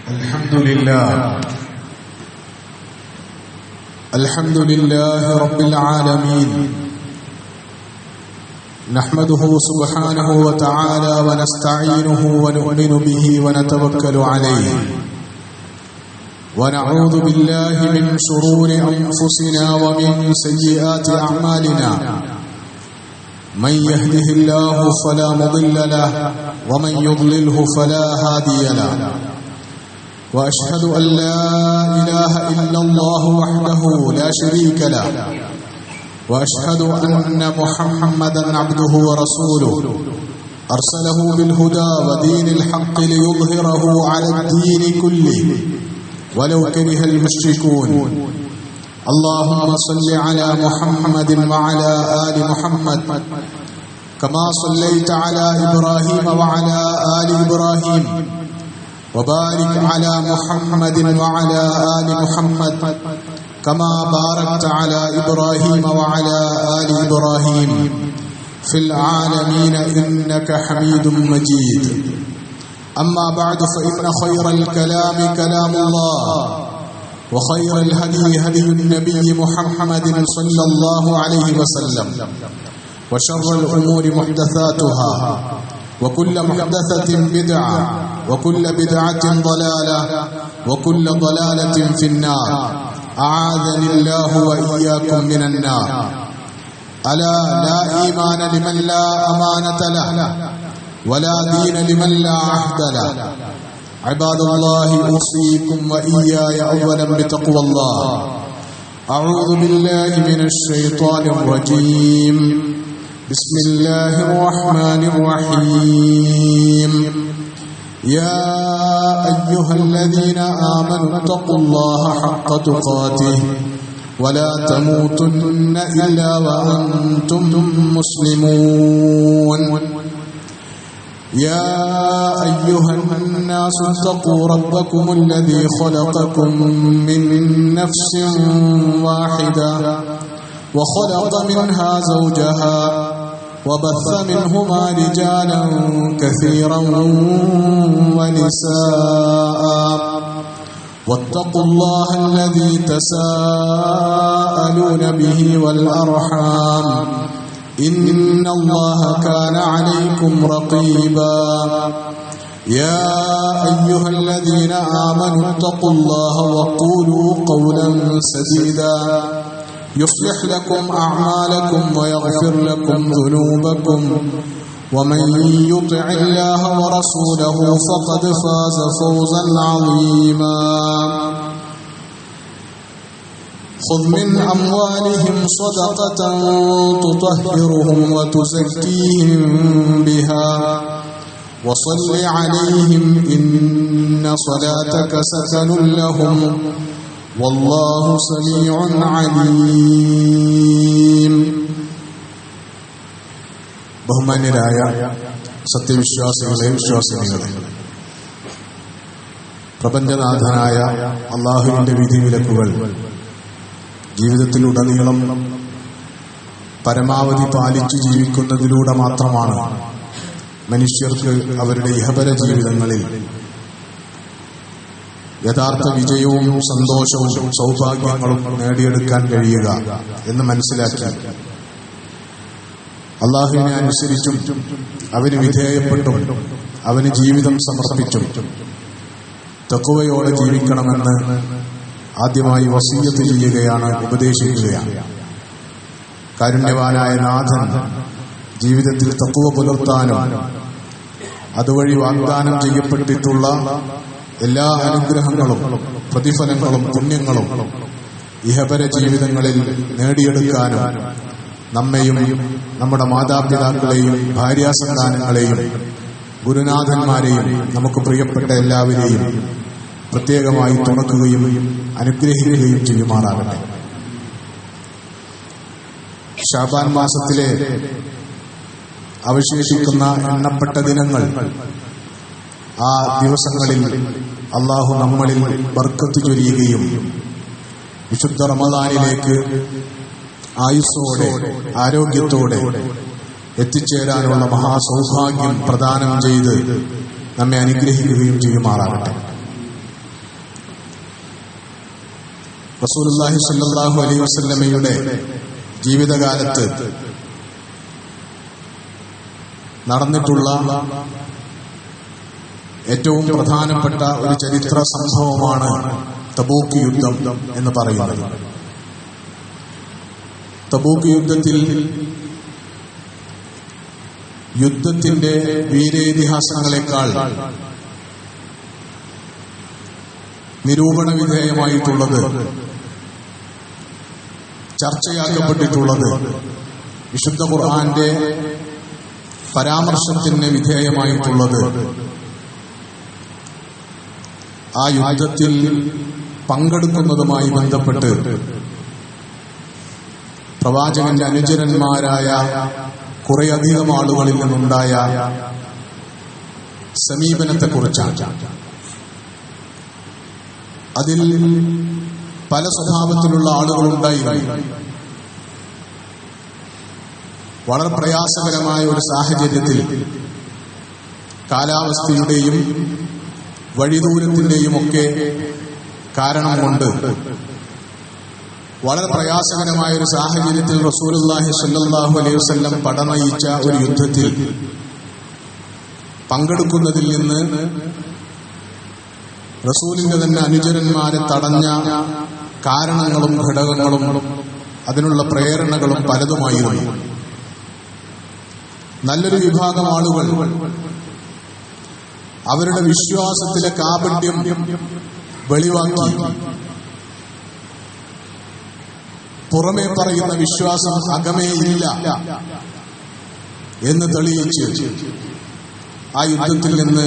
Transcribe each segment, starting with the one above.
الحمد لله رب العالمين نحمده سبحانه وتعالى ونستعينه ونؤمن به ونتوكل عليه ونعوذ بالله من شرور أنفسنا ومن سيئات أعمالنا من يهده الله فلا مضل له ومن يضلله فلا هادي له وأشهد أن لا إله إلا الله وحده لا شريك له وأشهد أن محمدا عبده ورسوله أرسله بالهدى ودين الحق ليظهره على الدين كله ولو كره المشركون اللهم صل على محمد وعلى آل محمد كما صليت على إبراهيم وعلى آل إبراهيم وبارك على محمد وعلى آل محمد كما باركت على إبراهيم وعلى آل إبراهيم في العالمين إنك حميد مجيد أما بعد فإن خير الكلام كلام الله وخير الهدي هدي النبي محمد صلى الله عليه وسلم وشر الأمور محدثاتها وكل محدثة بدعة وكل بدعة ضلالة وكل ضلالة في النار أعاذني الله وإياكم من النار ألا لا إيمان لمن لا أمانة له ولا دين لمن لا عهد له عباد الله أوصيكم وإياي أولا بتقوى الله أعوذ بالله من الشيطان الرجيم بسم الله الرحمن الرحيم يا أيها الذين آمنوا اتقوا الله حق تقاته ولا تموتن إلا وأنتم مسلمون يا أيها الناس اتقوا ربكم الذي خلقكم من نفس واحدة وخلق منها زوجها وبث منهما رجالا كثيرا ونساء واتقوا الله الذي تساءلون به والأرحام إن الله كان عليكم رقيبا يا أيها الذين آمنوا اتقوا الله وقولوا قولا سديدا يصلح لكم أعمالكم ويغفر لكم ذنوبكم ومن يطع الله ورسوله فقد فاز فوزا عظيما خذ من أموالهم صدقة تطهرهم وتزكيهم بها وصل عليهم إن صلاتك سكن لهم والله سميع عليم ബഹുമാന്യരായ സത്യവിശ്വാസികളെ വിശ്വാസിനികളെ, പ്രപഞ്ചനാഥനായ അല്ലാഹുവിന്റെ വിധിവിലക്കുകൾ ജീവിതത്തിലുടനീളം പരമാവധി പാലിച്ചു ജീവിക്കുന്നതിലൂടെ മാത്രമാണ് മനുഷ്യർക്ക് അവരുടെ ഇഹപര ജീവിതങ്ങളിൽ യഥാർത്ഥ വിജയവും സന്തോഷവും സൗഭാഗ്യങ്ങളും നേടിയെടുക്കാൻ കഴിയുക എന്ന് മനസ്സിലാക്കി അല്ലാഹുവിനെ അനുസരിച്ചും അവന് വിധേയപ്പെട്ടും അവന് ജീവിതം സമർപ്പിച്ചും തഖ്വയോടെ ജീവിക്കണമെന്ന് ആദ്യമായി വസിയ്യത്ത് ചെയ്യുകയാണ്, ഉപദേശിക്കുകയാണ്. കാരുണ്യവാനായ നാഥൻ ജീവിതത്തിൽ തഖ്വ പുലർത്താനും അതുവഴി വാഗ്ദാനം ചെയ്യപ്പെട്ടിട്ടുള്ള എല്ലാ അനുഗ്രഹങ്ങളും പ്രതിഫലങ്ങളും പുണ്യങ്ങളും ഇഹപര ജീവിതങ്ങളിൽ നേടിയെടുക്കാനും നമ്മെയും നമ്മുടെ മാതാപിതാക്കളെയും ഭാര്യാസന്താനങ്ങളെയും ഗുരുനാഥന്മാരെയും നമുക്ക് പ്രിയപ്പെട്ട എല്ലാവരെയും പ്രത്യേകമായി തുണക്കുകയും അനുഗ്രഹിക്കുകയും ചെയ്യുമാറാകട്ടെ. ശഅബാൻ മാസത്തിലെ അവശേഷിക്കുന്ന എണ്ണപ്പെട്ട ദിനങ്ങൾ, ആ ദിവസങ്ങളിൽ അല്ലാഹു നമ്മളിൽ ബർക്കത്ത് ചൊരിയുകയും വിശുദ്ധ റമദാനിലേക്ക് ആയുസ്സോടെ ആരോഗ്യത്തോടെ എത്തിച്ചേരാനുള്ള മഹാസൗഭാഗ്യം പ്രദാനം ചെയ്ത് നമ്മെ അനുഗ്രഹിക്കുകയും ചെയ്യുമാറാകട്ടെ. റസൂലുള്ളാഹി സ്വല്ലല്ലാഹു അലൈഹി വസല്ലമയുടെ ജീവിതകാലത്ത് നടന്നിട്ടുള്ള ഏറ്റവും പ്രധാനപ്പെട്ട ഒരു ചരിത്ര സംഭവമാണ് തബൂക്ക് യുദ്ധം എന്ന് പറയുന്നത്. തബൂക്ക് യുദ്ധത്തിൽ യുദ്ധത്തിന്റെ വീരേതിഹാസങ്ങളെക്കാൾ നിരൂപണ വിധേയമായിട്ടുള്ളത്, ചർച്ചയാക്കപ്പെട്ടിട്ടുള്ളത്, വിശുദ്ധ ഖുർആന്റെ പരാമർശത്തിന് വിധേയമായിട്ടുള്ളത് ആ യുദ്ധത്തിൽ പങ്കെടുക്കുന്നതുമായി ബന്ധപ്പെട്ട് പ്രവാചകന്റെ അനുചരന്മാരായ കുറേയധികം ആളുകളിൽ നിന്നുണ്ടായ സമീപനത്തെക്കുറിച്ചാണ്. അതിൽ പല സ്വഭാവത്തിലുള്ള ആളുകളുണ്ടായിരുന്നു. വളരെ പ്രയാസകരമായ ഒരു സാഹചര്യത്തിൽ കാലാവസ്ഥയുടെയും വഴിദൂരത്തിന്റെയും ഒക്കെ കാരണം കൊണ്ട് വളരെ പ്രയാസകരമായ ഒരു സാഹചര്യത്തിൽ റസൂലുള്ളാഹി സ്വല്ലല്ലാഹു അലൈഹി വസല്ലം പടനയിച്ച ഒരു യുദ്ധത്തിൽ പങ്കെടുക്കുന്നതിൽ നിന്ന് റസൂലിന്റെ തന്നെ അനുചരന്മാരെ തടഞ്ഞ കാരണങ്ങളും ഘടകങ്ങളും അതിനുള്ള പ്രേരണകളും പലതുമായിരുന്നു. നല്ലൊരു വിഭാഗം ആളുകൾ അവരുടെ വിശ്വാസത്തിലെ കാപട്യം വെളിവാക്കി പുറമേ പറയുന്ന വിശ്വാസം അകമേ ഇല്ല എന്ന് തെളിയിച്ച് ആ യുദ്ധത്തിൽ നിന്ന്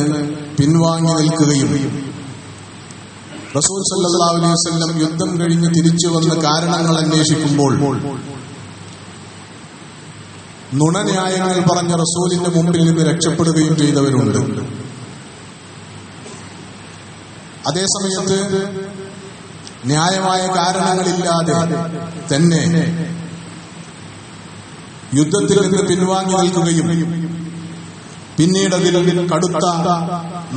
പിൻവാങ്ങി നിൽക്കുകയും റസൂൽ സല്ലല്ലാഹു അലൈഹി വസല്ലം യുദ്ധം കഴിഞ്ഞ് തിരിച്ചു വന്ന് കാരണങ്ങൾ അന്വേഷിക്കുമ്പോൾ നുണന്യായങ്ങൾ പറഞ്ഞ റസൂലിന്റെ മുമ്പിൽ നിന്ന് രക്ഷപ്പെടുകയും ചെയ്തവരുണ്ട്. അതേസമയത്ത് ന്യായമായ കാരണങ്ങളില്ലാതെ തന്നെ യുദ്ധത്തിൽ നിന്ന് പിൻവാങ്ങി നിൽക്കുകയും പിന്നീട് അതിൽ കടുത്ത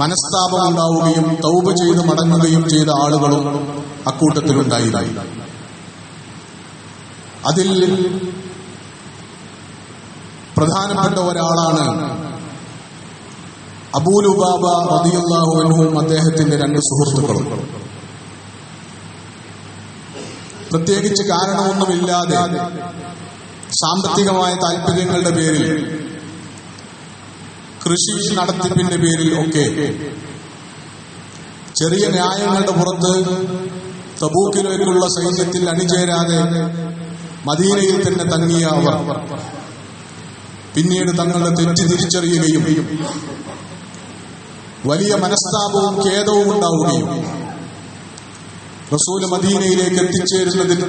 മനസ്താപം ഉണ്ടാവുകയും തൗബ ചെയ്ത് മടങ്ങുകയും ചെയ്ത ആളുകളും അക്കൂട്ടത്തിലുണ്ടായിരുന്നു. അതിൽ പ്രധാനപ്പെട്ട ഒരാളാണ് അബൂ ലുബാബ റളിയല്ലാഹു അൻഹുവും അദ്ദേഹത്തിന്റെ രണ്ട് സുഹൃത്തുക്കളും. പ്രത്യേകിച്ച് കാരണമൊന്നുമില്ലാതെ സാമ്പത്തികമായ താല്പര്യങ്ങളുടെ പേരിൽ, കൃഷി നടത്തിപ്പിന്റെ പേരിൽ ഒക്കെ ചെറിയ ന്യായങ്ങളുടെ പുറത്ത് തബൂക്കിലേക്കുള്ള സൈന്യത്തിൽ അണിചേരാതെ മദീനയിൽ തന്നെ തങ്ങിയ അവർ പിന്നീട് തങ്ങളുടെ തെറ്റ് തിരിച്ചറിയുകയും വലിയ മനസ്താപവും ഖേദവും ഉണ്ടാവുകയും റസൂൽ മദീനയിലേക്ക്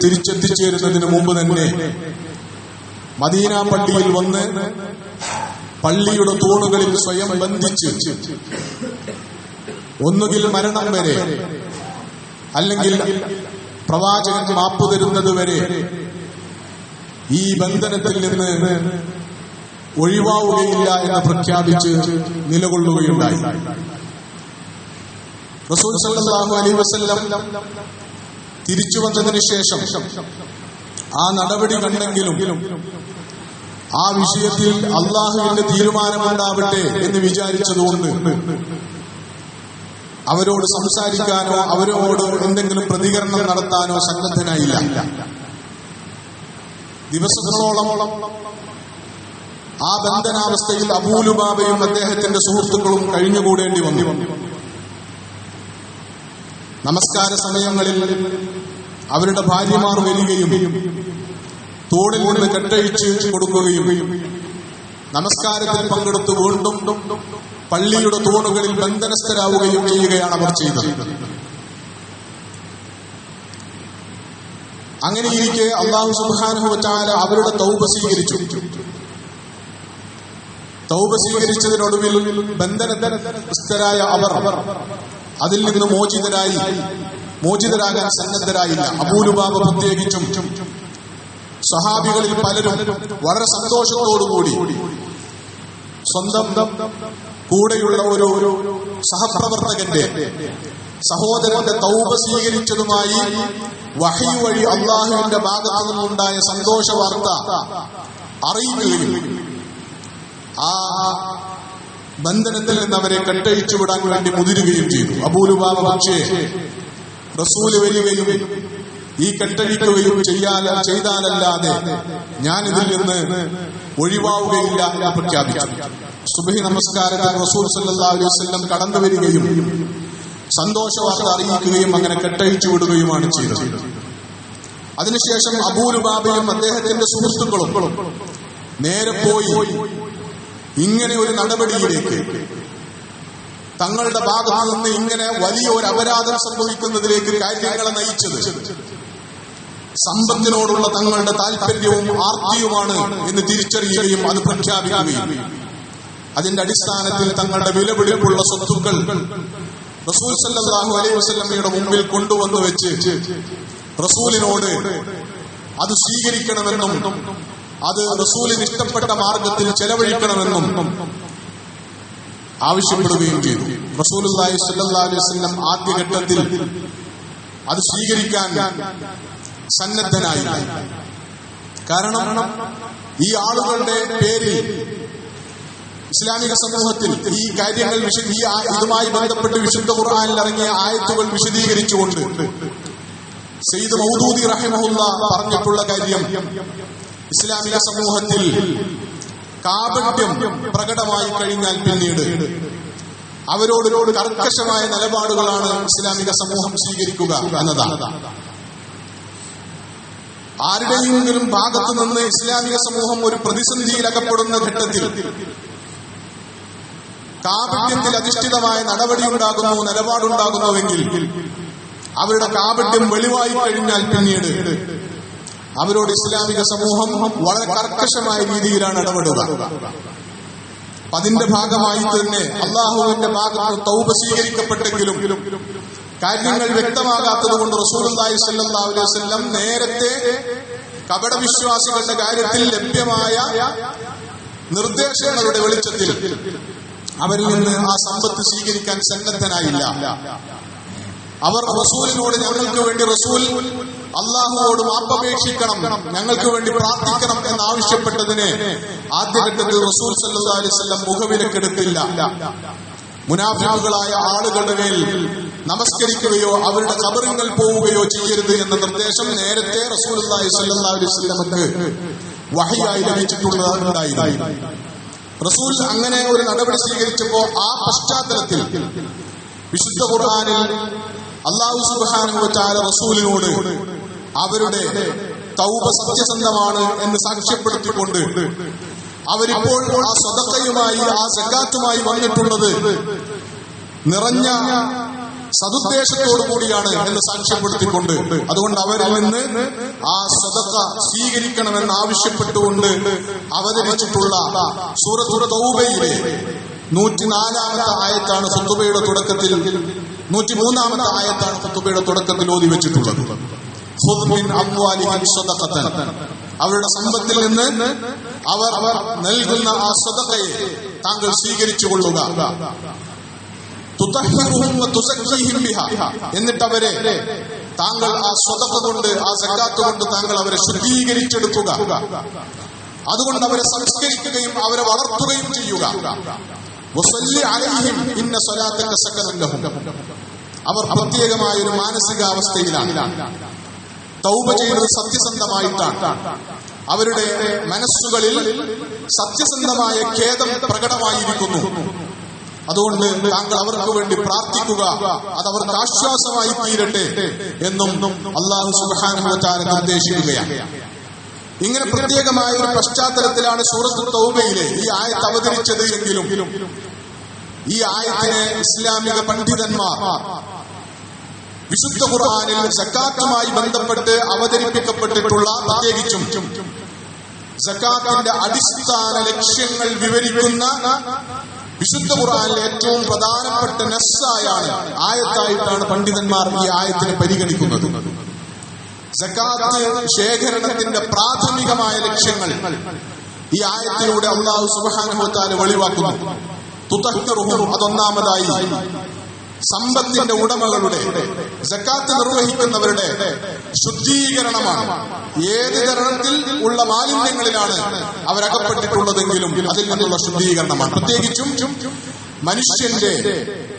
തിരിച്ചെത്തിച്ചേരുന്നതിന് മുമ്പ് തന്നെ മദീന പള്ളിയിൽ വന്ന് പള്ളിയുടെ തൂണുകളിൽ സ്വയം ബന്ധിച്ച് ഒന്നുകിൽ മരണം വരെ അല്ലെങ്കിൽ പ്രവാചകൻ മാപ്പു തരുന്നത് വരെ ഈ ബന്ധനത്തിൽ നിന്ന് ഒഴിവാവുകയില്ല എന്ന് പ്രഖ്യാപിച്ച് നിലകൊള്ളുകയുണ്ടായി. റസൂൽ സല്ലല്ലാഹു അലൈഹി വസല്ലം തിരിച്ചു വന്നതിന് ശേഷം ആ നടപടി കണ്ടെങ്കിലും ആ വിഷയത്തിൽ അള്ളാഹുവിന്റെ തീരുമാനമുണ്ടാവട്ടെ എന്ന് വിചാരിച്ചതുകൊണ്ട് അവരോട് സംസാരിക്കാനോ അവരോട് എന്തെങ്കിലും പ്രതികരണം നടത്താനോ സന്നദ്ധനായില്ല. ദിവസങ്ങളോളം ആ ബന്ധനാവസ്ഥയിൽ അബൂ ലുബാബയും അദ്ദേഹത്തിന്റെ സുഹൃത്തുക്കളും കഴിഞ്ഞുകൂടേണ്ടി വന്നു. നമസ്കാര സമയങ്ങളിൽ അവരുടെ ഭാര്യമാർ വരികയും തോളിൽ നിന്ന് കെട്ടഴിച്ച് കൊടുക്കുകയും നമസ്കാരത്തിൽ പങ്കെടുത്ത് വീണ്ടും പള്ളിയുടെ തൂണുകളിൽ ബന്ധനസ്ഥരാവുകയും ചെയ്യുകയാണ് അവർ ചെയ്തത്. അങ്ങനെയിരിക്കെ അല്ലാഹു സുബ്ഹാനഹു വ തആല അവരുടെ തൗബ സ്വീകരിച്ചു. തൗബ സ്വീകരിച്ചതിനൊടുവിൽ ബന്ധനസ്ഥരായ അവർ അതിൽ നിന്ന് മോചിതരാകാൻ സന്നദ്ധരായില്ല. അബൂ ലുബാബ പ്രത്യേകിച്ചും സഹാബികളിൽ പലരും വളരെ സന്തോഷത്തോടുകൂടി സ്വന്തം കൂടെയുള്ള ഒരു സഹപ്രവർത്തകന്റെ സഹോദരന്റെ തൗബ സ്വീകരിച്ചതുമായി വഹി വഴി അള്ളാഹുവിന്റെ ഭാഗത്തു നിന്നുണ്ടായ സന്തോഷ വാർത്ത അറിയുകയും ആ ബന്ധനത്തിൽ നിന്ന് അവരെ കെട്ടഴിച്ചു വിടാൻ വേണ്ടി മുതിരുകയും ചെയ്തു. അബൂ ലുബാബ പക്ഷേ റസൂല് വരികയും ഈ കെട്ടഴിക്കുകയും ചെയ്താലല്ലാതെ ഞാൻ ഇതിൽ നിന്ന് ഒഴിവാവുകയില്ല എന്ന് പ്രഖ്യാപിച്ചു. സുബ്ഹി നമസ്കാരത്തിൽ റസൂൽ സല്ലല്ലാഹു അലൈഹി വസല്ലം കടന്നു വരികയും സന്തോഷ വാർത്ത അറിയിക്കുകയും അങ്ങനെ കെട്ടഴിച്ചു വിടുകയുമാണ് ചെയ്തത്. അതിനുശേഷം അബൂ ലുബാബയും അദ്ദേഹത്തിന്റെ സുഹൃത്തുക്കളും നേരെ പോയി ഇങ്ങനെ ഒരു നടപടിയിലേക്ക്, തങ്ങളുടെ ഭാഗത്തു നിന്ന് ഇങ്ങനെ വലിയ ഒരു അപരാധം സംഭവിക്കുന്നതിലേക്ക് കാര്യങ്ങളെ നയിച്ചത് സമ്പത്തിനോടുള്ള തങ്ങളുടെ താല്പര്യവും ആർത്തിയുമാണ് എന്ന് തിരിച്ചറിയുകയും അത് പ്രഖ്യാപിക്കുകയും അതിന്റെ അടിസ്ഥാനത്തിൽ തങ്ങളുടെ വിലപിടിപ്പുള്ള സ്വത്തുക്കൾ റസൂൽ സല്ലല്ലാഹു അലൈഹി വസല്ലമയുടെ മുമ്പിൽ കൊണ്ടുവന്നു വെച്ച് റസൂലിനോട് അത് സ്വീകരിക്കണമെന്നും അത് റസൂലിന് ഇഷ്ടപ്പെട്ട മാർഗത്തിൽ ചെലവഴിക്കണമെന്നും ആവശ്യപ്പെടുകയും ചെയ്തു. റസൂലുള്ളാഹി സ്വല്ലല്ലാഹു അലൈഹി വസല്ലം ആദ്യഘട്ടത്തിൽ അത് സ്വീകരിക്കാൻ സന്നദ്ധനായി. കാരണം ഈ ആളുകളുടെ പേരിൽ ഇസ്ലാമിക സമൂഹത്തിൽ ഈ കാര്യങ്ങൾ ഇതുമായി ബന്ധപ്പെട്ട് വിശുദ്ധ ഖുർആനിൽ ഇറങ്ങിയ ആയത്തുകൾ വിശദീകരിച്ചുകൊണ്ട് സയ്യിദ് മൗദൂദി റഹിമഹുല്ല പറഞ്ഞിട്ടുള്ള കാര്യം, ഇസ്ലാമിക സമൂഹത്തിൽ കാപട്യം പ്രകടമായി കഴിഞ്ഞാൽ പിന്നീട് അവരോട് കർക്കശമായ നിലപാടുകളാണ് ഇസ്ലാമിക സമൂഹം സ്വീകരിക്കുക എന്നതാണ്. ആരുടെയെങ്കിലും ഭാഗത്തു നിന്ന് ഇസ്ലാമിക സമൂഹം ഒരു പ്രതിസന്ധിയിൽ അകപ്പെടുന്ന ഘട്ടത്തിൽ കാപട്യത്തിൽ അധിഷ്ഠിതമായ നടപടിയുണ്ടാകുന്നു, നിലപാടുണ്ടാകുന്നുവെങ്കിൽ അവരുടെ കാപട്യം വെളിവായി കഴിഞ്ഞാൽ പിന്നീട് അവരോട് ഇസ്ലാമിക സമൂഹം വളരെ കർക്കശമായ രീതിയിലാണ് ഇടപെടുക. അതിന്റെ ഭാഗമായി തന്നെ അള്ളാഹുവിന്റെ ഭാഗത്ത് തൗബ സ്വീകരിക്കപ്പെട്ടെങ്കിലും കാര്യങ്ങൾ വ്യക്തമാകാത്തത് കൊണ്ട് റസൂലുള്ളാഹി സ്വല്ലല്ലാഹു അലൈഹി വസല്ലം നേരത്തെ കപടവിശ്വാസികളുടെ കാര്യത്തിൽ ലഭ്യമായ നിർദ്ദേശങ്ങളുടെ വെളിച്ചത്തിൽ അവരിൽ നിന്ന് ആ സമ്പത്ത് സ്വീകരിക്കാൻ സന്നദ്ധനായില്ല. അവർ റസൂലിനോട് ഞങ്ങൾക്ക് വേണ്ടി റസൂൽ അള്ളാഹുവോട് മാപ്പപേക്ഷിക്കണം, ഞങ്ങൾക്ക് വേണ്ടി പ്രാർത്ഥിക്കണം എന്നാവശ്യപ്പെട്ടതിന് ആദ്യഘട്ടത്തിൽ റസൂൽ സല്ലല്ലാഹു അലൈഹി വസല്ലം മുഖവിലക്കെടുത്തില്ല. മുനാഫിഖുകളായ ആളുകളുടെ മേൽ നമസ്കരിക്കുകയോ അവരുടെ ഖബറുകൾ പോവുകയോ ചെയ്യരുത് എന്ന നിർദ്ദേശം നേരത്തെ റസൂലുള്ളാഹി സ്വല്ലല്ലാഹു അലൈഹി വസല്ലമക്ക് വഹയായി ലഭിച്ചിട്ടുള്ളതായിരുന്നു. റസൂൽ അങ്ങനെ ഒരു നടപടി സ്വീകരിച്ചപ്പോൾ ആ പശ്ചാത്തലത്തിൽ വിശുദ്ധ ഖുർആനിൽ അല്ലാഹു സുബ്ഹാനഹു വ തആല റസൂലിനോട് അവരുടെ തൗബ സത്യസന്ധമാണ് എന്ന് സാക്ഷ്യപ്പെടുത്തിക്കൊണ്ട് അവരിപ്പോൾ ആ സദഖയുമായി ആ സകാത്തുമായി വന്നിട്ടുള്ളത് നിറഞ്ഞ സദുദ്ദേശത്തോടു കൂടിയാണ് എന്ന് സാക്ഷ്യപ്പെടുത്തിക്കൊണ്ട് അതുകൊണ്ട് അവരിൽ നിന്ന് ആ സദഖ സ്വീകരിക്കണമെന്ന് ആവശ്യപ്പെട്ടുകൊണ്ട് അവതരിച്ചിട്ടുള്ള സൂറത്തുൽ തൗബയിലെ 104-ാമത്തെ ആയത്താണ് ഖുതുബയുടെ തുടക്കത്തിൽ 103-ാമത്തെ ആയത്താണ് ഖുതുബയുടെ തുടക്കത്തിൽ ഓതി വെച്ചിട്ടുള്ളത്. ഖുദ് മിൻ അംവാലിഹിം സദഖതൻ, അവരുടെ സമ്പത്തിൽ നിന്ന് അവർ നൽകുന്ന ആ സദഖയെ താങ്കൾ സ്വീകരിച്ചു കൊള്ളുക. തുതഹിറുഹും വതുസക്കിഹിം ബിഹാ, എന്നിട്ട് അവരെ താങ്കൾ ആ സദഖ കൊണ്ട് ആ സകാത്ത് കൊണ്ട് താങ്കൾ അവരെ ശുദ്ധീകരിച്ചെടുക്കുക. അതുകൊണ്ട് അവരെ സംസ്കരിക്കുകയും അവരെ വളർത്തുകയും ചെയ്യുക. വസല്ലി അലൈഹിം ഇന്ന സ്വലാത്തക സകനൻ ലഹും, അവർ പ്രത്യേകമായ ഒരു മാനസികാവസ്ഥയിലാണ്. തൗബ ചെയ്തത് സത്യസന്ധമായിട്ടാണ്. അവരുടെ മനസ്സുകളിൽ സത്യസന്ധമായ ഖേദം പ്രകടമായിരിക്കുന്നു. അതുകൊണ്ട് താങ്കൾ അവർക്ക് വേണ്ടി പ്രാർത്ഥിക്കുക, അത് അവർക്ക് ആശ്വാസമായി തീരട്ടെ എന്നും അല്ലാഹു സുബ്ഹാനഹു വ തആല നിർദ്ദേശിക്കുകയാണ്. ഇങ്ങനെ പ്രത്യേകമായ ഒരു പശ്ചാത്തലത്തിലാണ് സൂറത്തുൽ തൗബയിലെ ഈ ആയത്ത് അവതരിച്ചത് എങ്കിലും ഈ ആയത്തിനെ ഇസ്ലാമിക പണ്ഡിതന്മാർ വിശുദ്ധ ഖുർആനിൽ സക്കാത്തുമായി ബന്ധപ്പെട്ട് അവതരിപ്പിക്കപ്പെട്ടിട്ടുള്ള പ്രത്യേകിച്ചും സക്കാത്തിന്റെ അടിസ്ഥാന ലക്ഷ്യങ്ങൾ വിവരിക്കുന്ന വിശുദ്ധ ഖുർആനിലെ ഏറ്റവും പ്രധാനപ്പെട്ട നസ്സായാണ് ആയത്തായിട്ടാണ് പണ്ഡിതന്മാർ ഈ ആയത്തിനെ പരിഗണിക്കുന്നത്. സക്കാത്ത് ശേഖരണത്തിന്റെ പ്രാഥമികമായ ലക്ഷ്യങ്ങൾ ഈ ആയത്തിലൂടെ അല്ലാഹു സുബ്ഹാനഹു വ തആല വെളിവാക്കുന്നു. തുതഹിറുഹും, അതൊന്നാമതായി സമ്പത്തിന്റെ ഉടമകളുടെ, സക്കാത്ത് നിർവഹിക്കുന്നവരുടെ ശുദ്ധീകരണമാണ്. ഏത് തരത്തിൽ ഉള്ള മാലിന്യങ്ങളിലാണ് അവരകപ്പെട്ടിട്ടുള്ളതെങ്കിലും അതിൽ നിന്നുള്ള ശുദ്ധീകരണമാണ്. പ്രത്യേകിച്ചും മനുഷ്യന്റെ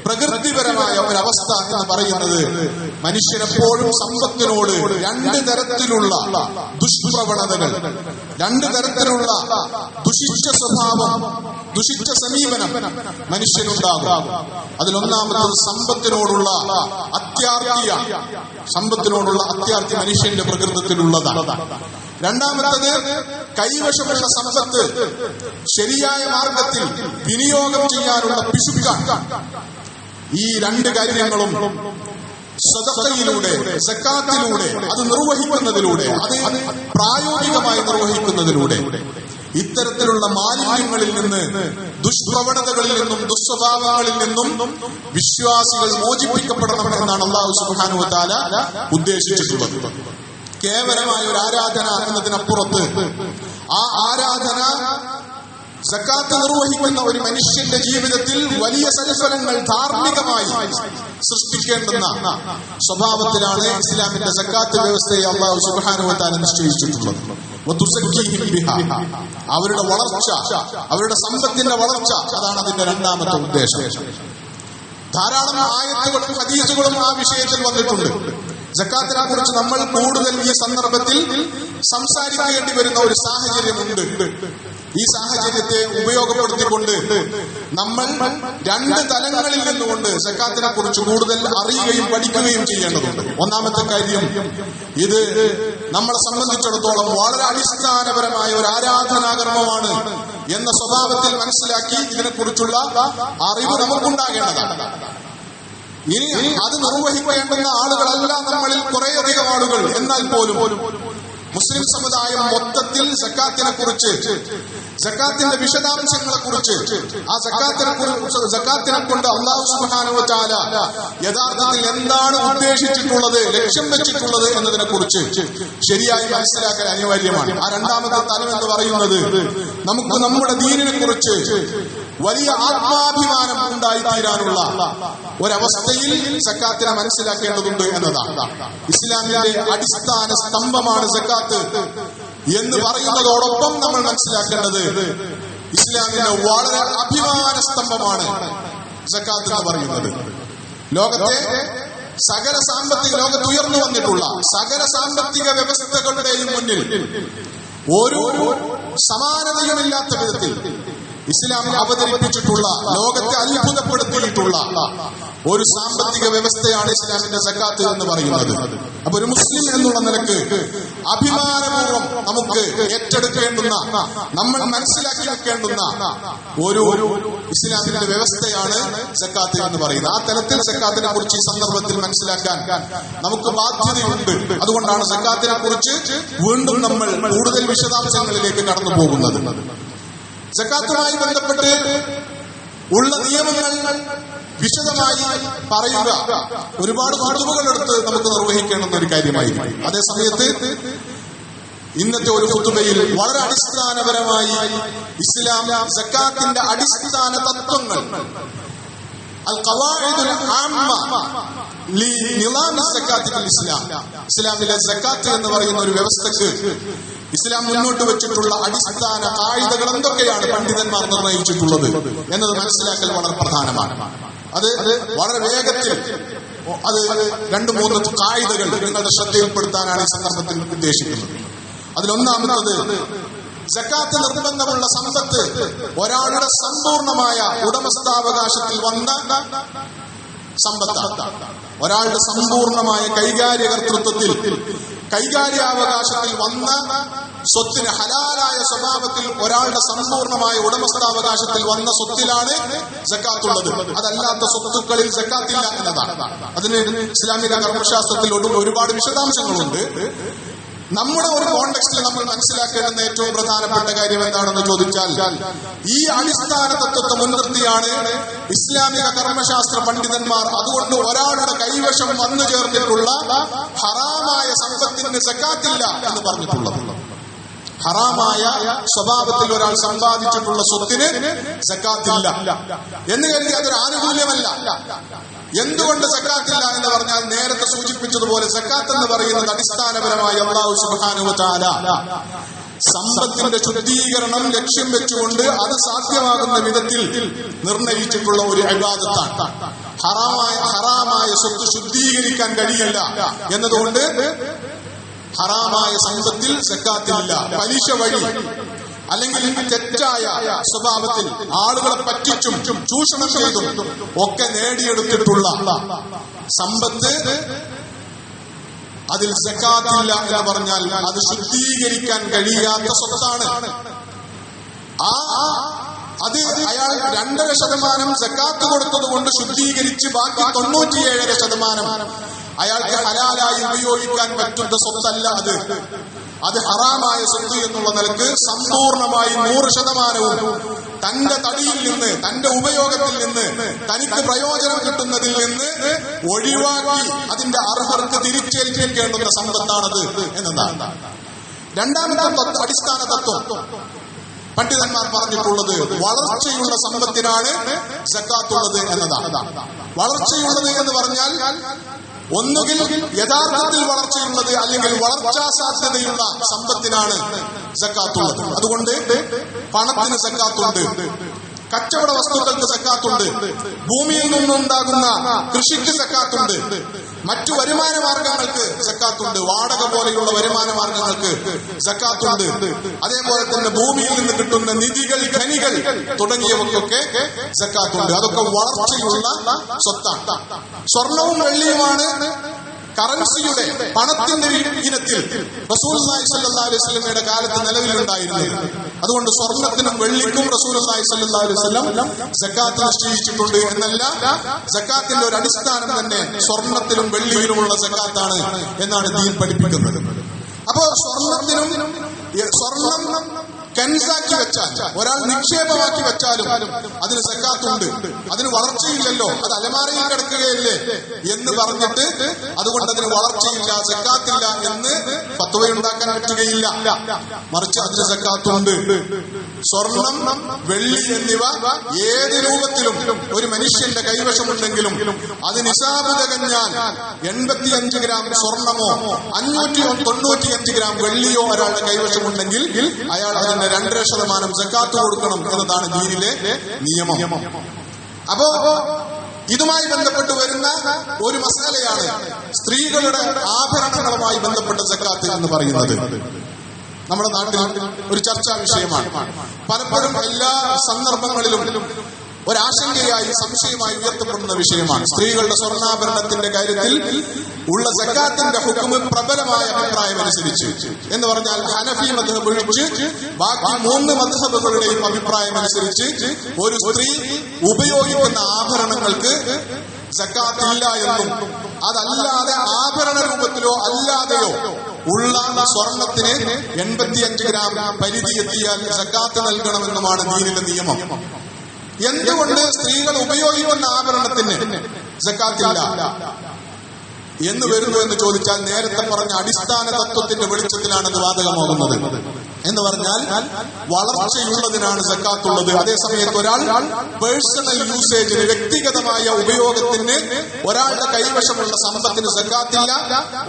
പ്രകൃതിപരമായ ഒരവസ്ഥ എന്ന് പറയുന്നത് മനുഷ്യനെപ്പോഴും സമ്പത്തിനോട് രണ്ട് തരത്തിലുള്ള ദുഷ്പ്രവണതകൾ, രണ്ട് തരത്തിലുള്ള ദുഷിച്ച സ്വഭാവം, ദുഷിച്ച സമീപനം മനുഷ്യനുണ്ടാകും. അതിലൊന്നാമത് സമ്പത്തിനോടുള്ള അത്യാർത്തി മനുഷ്യന്റെ പ്രകൃതത്തിലുള്ളതാണ്. രണ്ടാമത്തത് കൈവശമുള്ള സമ്പത്ത് ശരിയായ മാർഗത്തിൽ വിനിയോഗം ചെയ്യാനുള്ള പിശുക്കാണ്. ഈ രണ്ട് കാര്യങ്ങളും സദഖയിലൂടെ, സക്കാത്തിലൂടെ, അത് നിർവഹിക്കുന്നതിലൂടെ, അത് പ്രായോഗികമായി നിർവഹിക്കുന്നതിലൂടെ ഇത്തരത്തിലുള്ള മാലിന്യങ്ങളിൽ നിന്ന്, ദുഷ്പ്രവണതകളിൽ നിന്നും, ദുസ്വഭാവങ്ങളിൽ നിന്നും വിശ്വാസികൾ മോചിപ്പിക്കപ്പെടണം എന്നാണ് അല്ലാഹു സുബ്ഹാനഹു വ തആല ഉദ്ദേശിച്ചിട്ടുള്ളത്. കേവലമായ ഒരു ആരാധന എന്നതിനപ്പുറത്ത് ആ ആരാധന സക്കാത്ത് നിർവഹിക്കുന്ന ഒരു മനുഷ്യന്റെ ജീവിതത്തിൽ വലിയ സൽഫലങ്ങൾ ധാർമ്മികമായി സൃഷ്ടിക്കേണ്ടുന്ന സ്വഭാവത്തിലാണ് ഇസ്ലാമിന്റെ സക്കാത്ത് വ്യവസ്ഥയെ അല്ലാഹു സുബ്ഹാനഹു വ തആല നിശ്ചയിച്ചിട്ടുള്ളത്. അവരുടെ വളർച്ച, അവരുടെ സമ്പത്തിന്റെ വളർച്ച, അതാണ് അതിന്റെ രണ്ടാമത്തെ ഉദ്ദേശം. ധാരാളം ആയത്തുകളും ഹദീസുകളും ആ വിഷയത്തിൽ വന്നിട്ടുണ്ട്. സക്കാത്തിനെ കുറിച്ച് നമ്മൾ കൂടുതൽ ഈ സന്ദർഭത്തിൽ സംസാരിക്കേണ്ടി വരുന്ന ഒരു സാഹചര്യമുണ്ട്. ഈ സാഹചര്യത്തെ ഉപയോഗപ്പെടുത്തിക്കൊണ്ട് നമ്മൾ രണ്ട് തലങ്ങളിൽ നിന്നുകൊണ്ട് സക്കാത്തിനെ കുറിച്ച് കൂടുതൽ അറിയുകയും പഠിക്കുകയും ചെയ്യേണ്ടതുണ്ട്. ഒന്നാമത്തെ കാര്യം, ഇത് നമ്മളെ സംബന്ധിച്ചിടത്തോളം വളരെ അടിസ്ഥാനപരമായ ഒരു ആരാധനാകർമ്മമാണ് എന്ന സ്വഭാവത്തിൽ മനസ്സിലാക്കി ഇതിനെക്കുറിച്ചുള്ള അറിവ് നമുക്കുണ്ടാകേണ്ടതാണ്. ഇനി അത് നിർവഹിക്കേണ്ടുന്ന ആളുകളല്ല നമ്മളിൽ കുറേയധികം ആളുകൾ. എന്നാൽ പോലും മുസ്ലിം സമുദായം മൊത്തത്തിൽ സക്കാത്തിനെ കുറിച്ച്, സക്കാത്തിന്റെ വിശദാംശങ്ങളെ കുറിച്ച്, ആ സക്കാത്തിനെ കൊണ്ട് അല്ലാഹു സുബ്ഹാനഹു വ തആല യഥാർത്ഥത്തിൽ എന്താണ് ഉദ്ദേശിച്ചിട്ടുള്ളത്, ലക്ഷ്യം വെച്ചിട്ടുള്ളത് എന്നതിനെ കുറിച്ച് ശരിയായി മനസ്സിലാക്കൽ അനിവാര്യമാണ്. ആ രണ്ടാമത്തെ തലം എന്ന് പറയുന്നത് നമുക്ക് നമ്മുടെ ദീനിനെ കുറിച്ച് വലിയ ആത്മാഭിമാനം ഉണ്ടായിത്തീരാനുള്ള ഒരവസ്ഥയിൽ സക്കാത്തിനെ മനസ്സിലാക്കേണ്ടതുണ്ട് എന്നതാണ്. ഇസ്ലാമിന്റെ അടിസ്ഥാന സ്തംഭമാണ് സക്കാത്ത് എന്ന് പറയുന്നതോടൊപ്പം നമ്മൾ മനസ്സിലാക്കേണ്ടത് ഇസ്ലാമിന്റെ വളരെ അഭിമാന സ്തംഭമാണ് സക്കാത്ത് എന്ന് പറയുന്നത്. ലോകത്തെ സകല ലോകത്ത് ഉയർന്നു വന്നിട്ടുള്ള സകല സാമ്പത്തിക വ്യവസ്ഥകളുടെയും മുന്നിൽ ഒരു സമാനതയുമില്ലാത്ത വിധത്തിൽ ഇസ്ലാം അവതരിപ്പിച്ചിട്ടുള്ള, ലോകത്തെ അത്ഭുതപ്പെടുത്തിയിട്ടുള്ള ഒരു സാമ്പത്തിക വ്യവസ്ഥയാണ് ഇസ്ലാമിന്റെ സക്കാത്ത് എന്ന് പറയുന്നത്. അപ്പൊ ഒരു മുസ്ലിം എന്നുള്ള നിലക്ക് അഭിമാനപൂർവ്വം നമുക്ക് ഏറ്റെടുക്കേണ്ടുന്ന, നമ്മൾ മനസ്സിലാക്കി വെക്കേണ്ടുന്ന ഒരു ഇസ്ലാമിന്റെ വ്യവസ്ഥയാണ് സക്കാത്ത് എന്ന് പറയുന്നത്. ആ തലത്തിൽ സക്കാത്തിനെ കുറിച്ച് ഈ സന്ദർഭത്തിൽ മനസ്സിലാക്കാൻ നമുക്ക് ബാധ്യതയുണ്ട്. അതുകൊണ്ടാണ് സക്കാത്തിനെ കുറിച്ച് വീണ്ടും നമ്മൾ കൂടുതൽ വിശദാംശങ്ങളിലേക്ക് കടന്നു പോകുന്നത്. സക്കാത്തുമായി ബന്ധപ്പെട്ട് ഉള്ള നിയമങ്ങൾ വിശദമായി പറയുക ഒരുപാട് ഖുതുബകൾ എടുത്ത് നമുക്ക് നിർവഹിക്കേണ്ടുന്ന ഒരു കാര്യമായിരിക്കും. അതേസമയത്ത് ഇന്നത്തെ ഒരു ഖുതുബയിൽ വളരെ അടിസ്ഥാനപരമായി ഇസ്ലാം സക്കാത്തിന്റെ അടിസ്ഥാന തത്വങ്ങൾ, ഇസ്ലാമിലെ സക്കാത്ത് എന്ന് പറയുന്ന ഒരു വ്യവസ്ഥക്ക് ഇസ്ലാം മുന്നോട്ട് വെച്ചിട്ടുള്ള അടിസ്ഥാന കായികകൾ എന്തൊക്കെയാണ് പണ്ഡിതന്മാർ നിർണയിച്ചിട്ടുള്ളത് എന്നത് മനസ്സിലാക്കൽ വളരെ പ്രധാനമാണ്. അത് വളരെ വേഗത്തിൽ അത് 2-3 കായികകൾ നിങ്ങളുടെ ശ്രദ്ധയിൽപ്പെടുത്താനാണ് ഈ സന്ദർഭത്തിൽ ഉദ്ദേശിക്കുന്നത്. അതിലൊന്നാമത്തത്, സക്കാത്ത് നിർബന്ധമുള്ള സമ്പത്ത് ഒരാളുടെ സമ്പൂർണമായ ഉടമസ്ഥാവകാശത്തിൽ വന്ന സമ്പത്താണ്. ഒരാളുടെ സമ്പൂർണമായ കൈകാര്യകർത്തൃത്വത്തിൽ, കൈകാര്യാവകാശത്തിൽ വന്ന സ്വത്തിന്, ഹലാലായ സ്വഭാവത്തിൽ ഒരാളുടെ സമ്പൂർണമായ ഉടമസ്ഥാവകാശത്തിൽ വന്ന സ്വത്തിലാണ് സക്കാത്തുള്ളത്. അതല്ലാത്ത സ്വത്തുക്കളിൽ സക്കാത്തില്ല എന്നതാണ്. അതിന് ഇസ്ലാമിക കർമ്മശാസ്ത്രത്തിൽ ഒരുപാട് വിശദാംശങ്ങളുണ്ട്. നമ്മുടെ ഒരു കോണ്ടെക്സ്റ്റിൽ നമ്മൾ മനസ്സിലാക്കേണ്ടുന്ന ഏറ്റവും പ്രധാനപ്പെട്ട കാര്യം എന്താണെന്ന് ചോദിച്ചാൽ, ഈ അടിസ്ഥാന തത്വത്തെ മുൻനിർത്തിയാണ് ഇസ്ലാമിക കർമ്മശാസ്ത്ര പണ്ഡിതന്മാർ അതുകൊണ്ട് ഒരാളുടെ കൈവശം വന്നു ചേർന്നിട്ടുള്ള ഹറാമായ സമ്പത്തിന് സക്കാത്തില്ല എന്ന് പറഞ്ഞിട്ടുള്ളത്. ഹറാമായ സ്വഭാവത്തിൽ ഒരാൾ സമ്പാദിച്ചിട്ടുള്ള സ്വത്തിന് സക്കാത്തില്ല എന്ന് കരുതി അതൊരു ആനുകൂല്യമല്ല. എന്തുകൊണ്ട് സക്കാത്തില്ല എന്ന് പറഞ്ഞാൽ നേരത്തെ സൂചിപ്പിച്ചതുപോലെ സക്കാത്ത് എന്ന് പറയുന്നത് അടിസ്ഥാനപരമായി അല്ലാഹു സുബ്ഹാനഹു വ തആല സമ്പത്തിന്റെ ശുദ്ധീകരണം ലക്ഷ്യം വെച്ചുകൊണ്ട് അത് സാധ്യമാകുന്ന വിധത്തിൽ നിർണയിച്ചിട്ടുള്ള ഒരു ഇബാദത്താണ്. ഹറാമായ സ്വത്ത് ശുദ്ധീകരിക്കാൻ കഴിയില്ല എന്നതുകൊണ്ട് ഹറാമായ സമ്പത്തിൽ സക്കാത്തില്ല. പലിശ വഴി അല്ലെങ്കിൽ തെറ്റായ സ്വഭാവത്തിൽ ആളുകളെ പറ്റിച്ചും ചൂഷണം ചെയ്തും ഒക്കെ നേടിയെടുത്തിട്ടുള്ള സമ്പത്ത് അതിൽ സക്കാത്തില്ല എന്ന് പറഞ്ഞാൽ അത് ശുദ്ധീകരിക്കാൻ കഴിയാത്ത സ്വത്താണ്. അത് അയാൾ 2.5% സക്കാത്ത് കൊടുത്തത് കൊണ്ട് ശുദ്ധീകരിച്ച് ബാക്കി 97% അയാൾക്ക് ഹലാലായി ഉപയോഗിക്കാൻ പറ്റുന്ന സ്വത്തല്ല അത് ഹറാമായ സ്വത്ത് എന്നുള്ള നിലക്ക് സമ്പൂർണമായി 100% തന്റെ തടിയിൽ നിന്ന്, തന്റെ ഉപയോഗത്തിൽ നിന്ന്, തനിക്ക് പ്രയോജനം കിട്ടുന്നതിൽ നിന്ന് ഒഴിവാക്കി അതിന്റെ അർഹർക്ക് തിരിച്ചേൽപ്പിക്കേണ്ടുന്ന സമ്പത്താണത് എന്നതാണ്. രണ്ടാമത്തെ അടിസ്ഥാന തത്വം പണ്ഡിതന്മാർ പറഞ്ഞിട്ടുള്ളത് വളർച്ചയുള്ള സമ്പത്തിനാണ് സക്കാത്തുള്ളത് എന്നതാണ്. വളർച്ചയുള്ളത് എന്ന് പറഞ്ഞാൽ ഒന്നുകിൽ യഥാർത്ഥത്തിൽ വളർച്ചയുള്ളത് അല്ലെങ്കിൽ വളർച്ചാ സാധ്യതയുള്ള സമ്പത്തിനാണ് സക്കാത്തുള്ളത്. അതുകൊണ്ട് പണത്തിന് സക്കാത്തുണ്ട്, കച്ചവട വസ്തുക്കൾക്ക് സക്കാത്തുണ്ട്, ഭൂമിയിൽ നിന്നുണ്ടാകുന്ന കൃഷിക്ക് സക്കാത്തുണ്ട്, മറ്റു വരുമാന മാർഗങ്ങൾക്ക് സക്കാത്തുണ്ട്, വാടക പോലെയുള്ള വരുമാന മാർഗങ്ങൾക്ക് സക്കാത്തുണ്ട്, അതേപോലെ തന്നെ ഭൂമിയിൽ നിന്ന് കിട്ടുന്ന നിധികൾ, ഖനികൾ തുടങ്ങിയവയ്ക്കൊക്കെ സക്കാത്തുണ്ട്. അതൊക്കെ വളർച്ചയുള്ള സ്വത്താണ്. സ്വർണവും വെള്ളിയുമാണ് കറൻസിയുടെ, പണത്തിന്റെ ഇനത്തിൽ റസൂലുള്ളാഹി സ്വല്ലല്ലാഹു അലൈഹി വസല്ലമയുടെ കാലത്ത് നിലവിലുണ്ടായിരുന്നത്. അതുകൊണ്ട് സ്വർണത്തിനും വെള്ളിക്കും റസൂലുള്ളാഹി സ്വല്ലല്ലാഹു അലൈഹി വസല്ലം സക്കാത്ത് നിശ്ചയിച്ചിട്ടുണ്ട് എന്നല്ല, സക്കാത്തിന്റെ ഒരു അടിസ്ഥാനം തന്നെ സ്വർണത്തിലും വെള്ളിയിലുമുള്ള സക്കാത്താണ് എന്നാണ് ദീൻ പഠിപ്പിക്കുന്നത്. അപ്പോ സ്വർണം കൻസാക്കി വെച്ചാൽ, ഒരാൾ നിക്ഷേപമാക്കി വെച്ചാലും അതിന് സക്കാത്തുണ്ട്. അതിന് വളർച്ചയില്ലല്ലോ, അത് അലമാരയിൽ കിടക്കുകയല്ലേ എന്ന് പറഞ്ഞിട്ട് അതുകൊണ്ട് അതിന് വളർച്ചയില്ല, സക്കാത്തില്ല എന്ന് ഫത്വയുണ്ടാക്കാൻ പറ്റുകയില്ല. മറിച്ച് അതിന് സക്കാത്തുണ്ട്. സ്വർണം, വെള്ളി എന്നിവ ഏത് രൂപത്തിലും ഒരു മനുഷ്യന്റെ കൈവശമുണ്ടെങ്കിലും അത് നിസാബ് തികഞ്ഞാൽ 85 ഗ്രാം സ്വർണമോ 595 ഗ്രാം വെള്ളിയോ ഒരാളുടെ കൈവശമുണ്ടെങ്കിൽ അയാൾ അതിന്റെ 2.5% സക്കാത്ത് കൊടുക്കണം എന്നതാണ് ദീനിലെ നിയമം. അപ്പോ ഇതുമായി ബന്ധപ്പെട്ട് വരുന്ന ഒരു മസാലയാണ് സ്ത്രീകളുടെ ആഭരണങ്ങളുമായി ബന്ധപ്പെട്ട സക്കാത്ത് എന്ന് പറയുന്നത്. നമ്മുടെ നാട്ടിൽ ഒരു ചർച്ചാ വിഷയമാണ്. പലപ്പോഴും എല്ലാ സന്ദർഭങ്ങളിലും ഒരാശങ്കയായി, സംശയമായി ഉയർത്തപ്പെടുന്ന വിഷയമാണ്. സ്ത്രീകളുടെ സ്വർണ്ണാഭരണത്തിന്റെ കാര്യത്തിൽ ഉള്ള സക്കാത്തിന്റെ ഹുക്മ് പ്രബലമായ അഭിപ്രായം അനുസരിച്ച് എന്ന് പറഞ്ഞാൽ ഹനഫി മദ്ഹബ് ഒഴിച്ച് ബാക്കി 3 മദ്ഹബുകളുടെയും അഭിപ്രായം അനുസരിച്ച് ഒരു സ്ത്രീ ഉപയോഗിക്കുന്ന ആഭരണങ്ങൾക്ക് സക്കാത്തില്ല എന്നും അതല്ലാതെ ആഭരണ രൂപത്തിലോ അല്ലാതെയോ ഉള്ള സ്വർണത്തിന് 85 ഗ്രാം പരിധി എത്തിയാൽ സക്കാത്ത് നൽകണമെന്നുമാണ് ദീനിലെ നിയമം. എന്തുകൊണ്ട് സ്ത്രീകൾ ഉപയോഗിക്കുന്ന ആഭരണത്തിന് സക്കാത്തില്ല എന്ന് വരുന്നു എന്ന് ചോദിച്ചാൽ നേരത്തെ പറഞ്ഞ അടിസ്ഥാന തത്വത്തിന്റെ വെളിച്ചത്തിലാണ് അത് ബാധകമാകുന്നത്. എന്ന് പറഞ്ഞാൽ വളർച്ചയുള്ളതിനാണ് സക്കാത്തുള്ളത്. അതേസമയത്ത് ഒരാൾ പേഴ്സണൽ യൂസേജിന്, വ്യക്തിഗതമായ ഉപയോഗത്തിന് ഒരാളുടെ കൈവശമുള്ള സമ്പത്തിന് സക്കാത്തില്ല.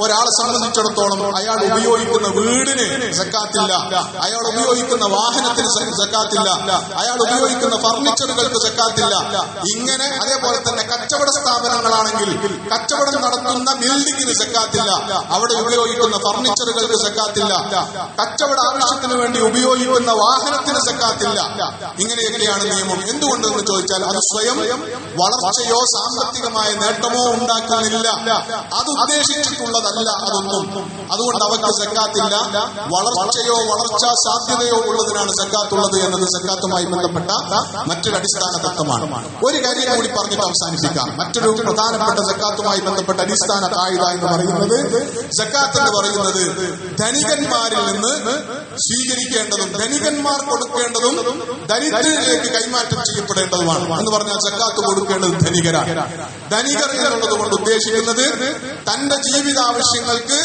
ഒരാളെ സംബന്ധിച്ചിടത്തോളം അയാൾ ഉപയോഗിക്കുന്ന വീടിന് സക്കാത്തില്ല, അയാൾ ഉപയോഗിക്കുന്ന വാഹനത്തിന് സക്കാത്തില്ല, അയാൾ ഉപയോഗിക്കുന്ന ഫർണിച്ചറുകൾക്ക് സക്കാത്തില്ല. ഇങ്ങനെ അതേപോലെ തന്നെ കച്ചവട സ്ഥാപനങ്ങളാണെങ്കിൽ കച്ചവടം നടത്തുന്ന ബിൽഡിങ്ങിന് സക്കാത്തില്ല, അവിടെ ഉപയോഗിക്കുന്ന ഫർണിച്ചറുകൾക്ക് സക്കാത്തില്ല, കച്ചവട ആവശ്യത്തിന് വേണ്ടി ഉപയോഗിക്കുന്ന വാഹനത്തിന് സക്കാത്തില്ല. ഇങ്ങനെയൊക്കെയാണ് നിയമം. എന്തുകൊണ്ടെന്ന് ചോദിച്ചാൽ അത് സ്വയം വളർച്ചയോ സാമ്പത്തികമായ നേട്ടമോ ഉണ്ടാക്കുന്നില്ല, അത് ഉദ്ദേശിച്ചിട്ടുള്ളതല്ല അതൊന്നും. അതുകൊണ്ട് അവർക്ക് സക്കാത്തില്ല. വളർച്ചയോ വളർച്ചാ സാധ്യതയോ ഉള്ളതിനാണ് സക്കാത്തുള്ളത് എന്നത് സക്കാത്തുമായി ബന്ധപ്പെട്ട മറ്റൊരു അടിസ്ഥാന തത്വമാണ്. ഒരു കാര്യം കൂടി പറഞ്ഞിട്ട് അവസാനിപ്പിക്കാം. മറ്റൊരു പ്രധാനപ്പെട്ട സക്കാത്തുമായി ബന്ധപ്പെട്ട അടിസ്ഥാന കായിക എന്ന് പറയുന്നത്, സക്കാത്ത് എന്ന് പറയുന്നത് ധനികന്മാരിൽ നിന്ന് സ്വീകരിക്കേണ്ടതും ധനികന്മാർ കൊടുക്കേണ്ടതും ദരിദ്രരിലേക്ക് കൈമാറ്റം ചെയ്യപ്പെടേണ്ടതുമാണ്. എന്ന് പറഞ്ഞാൽ സക്കാത്ത് കൊടുക്കേണ്ടത് ധനികരാണ്. ധനികർ എന്നുള്ളത് കൊണ്ട് ഉദ്ദേശിക്കുന്നത് തന്റെ ജീവിതാവശ്യങ്ങൾക്ക്